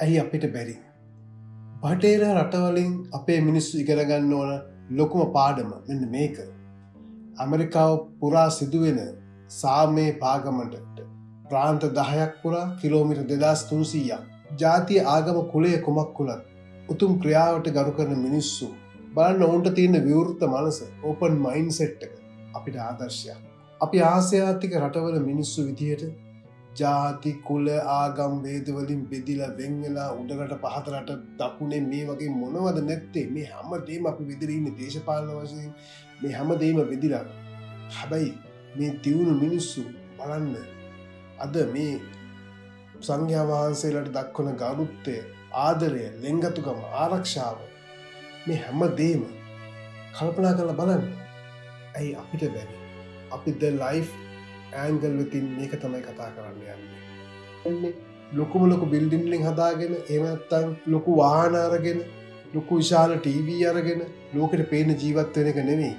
ඇයි අපිට බැරි. බටේර රටවලින් අපේ මිනිස්සු ඉගෙනගන්න ඕන ලොකුම පාඩම මෙන්න මේක. ඇමරිකාව පුරා සිදුවෙන සාමය පාගමටට ප්‍රාන්ත 10ක් පුරා කිලෝමිටර් 2300ක් ජාතිය ආගම කුලය කුමක් වුණත් උතුම් ක්‍රියාවට ගරු කරන මිනිස්සු බලන්න ඔවුන්ට තියෙන විවෘත මනස ඕපන් මයින්ඩ්සෙට් එක අපිට ආදර්ශයක්. අපි ආසියාතික රටවල මිනිස්සු විදියට ජාති කුල ආගම් ભેද වලින් බෙදිලා වෙන් වෙලා උඩරට පහතරට දකුණේ මේ වගේ මොනවද නැත්තේ. මේ හැමදේම අපි විදිහට ඉන්නේ දේශපාලන වශයෙන් මේ හැමදේම බෙදිලා. හැබැයි මේ දියුණු මිනිස්සු බලන්න අද මේ සංඝයා වහන්සේලාට දක්වන ගරුත්වය ආදරය ලෙන්ගතුකම ආරක්ෂාව මේ හැමදේම කල්පනා කරලා බලන්න. ඇයි අපිට බැරි. අපි ද ලයිෆ් ඇංගල් වෙතින් මේක තමයි කතා කරන්න යන්නේ. ලොකුම ලොකු බිල්ඩින් වලින් හදාගෙන එහෙම නැත්නම් ලොකු වාහන අරගෙන ලොකු විශාල ටීවී අරගෙන ලෝකෙට පේන ජීවත් වෙන එක නෙමෙයි.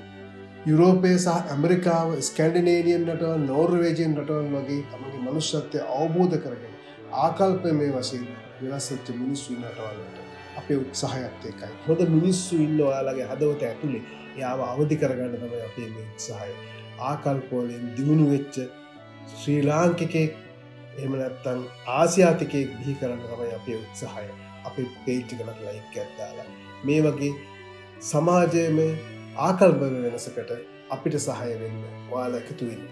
යුරෝපයේ සහ ඇමරිකාව ස්කැන්ඩිනේවියන් රටවල් නෝර්වේජියන් රටවල් වගේ තමගේ මනුෂ්‍යත්වය අවබෝධ කරගෙන ආකල්පමය වශයෙන් වෙනස් වෙච්ච මිනිස්සු ඉන්න රටවල්වලට අපේ උත්සාහයත් ඒකයි. හොඳ මිනිස්සු ඉන්න ඔයාලගේ හදවත ඇතුලේ එයාව අවදි කරගන්න තමයි අපේ මේ උත්සාහය. ආකල්ප වලින් දියුණු වෙච්ච ශ්‍රී ලාංකිකයෙක් එහෙම නැත්නම් ආසියාතිකයෙක් බිහි කරන්න තමයි අපේ උත්සාහය. අපේ පේජ් එකට ලයික් එකක් දාලා මේ වගේ සමාජයේ ආකල්ප වෙනසකට අපිට සහාය වෙන්න ඔයාලා එකතු වෙන්න.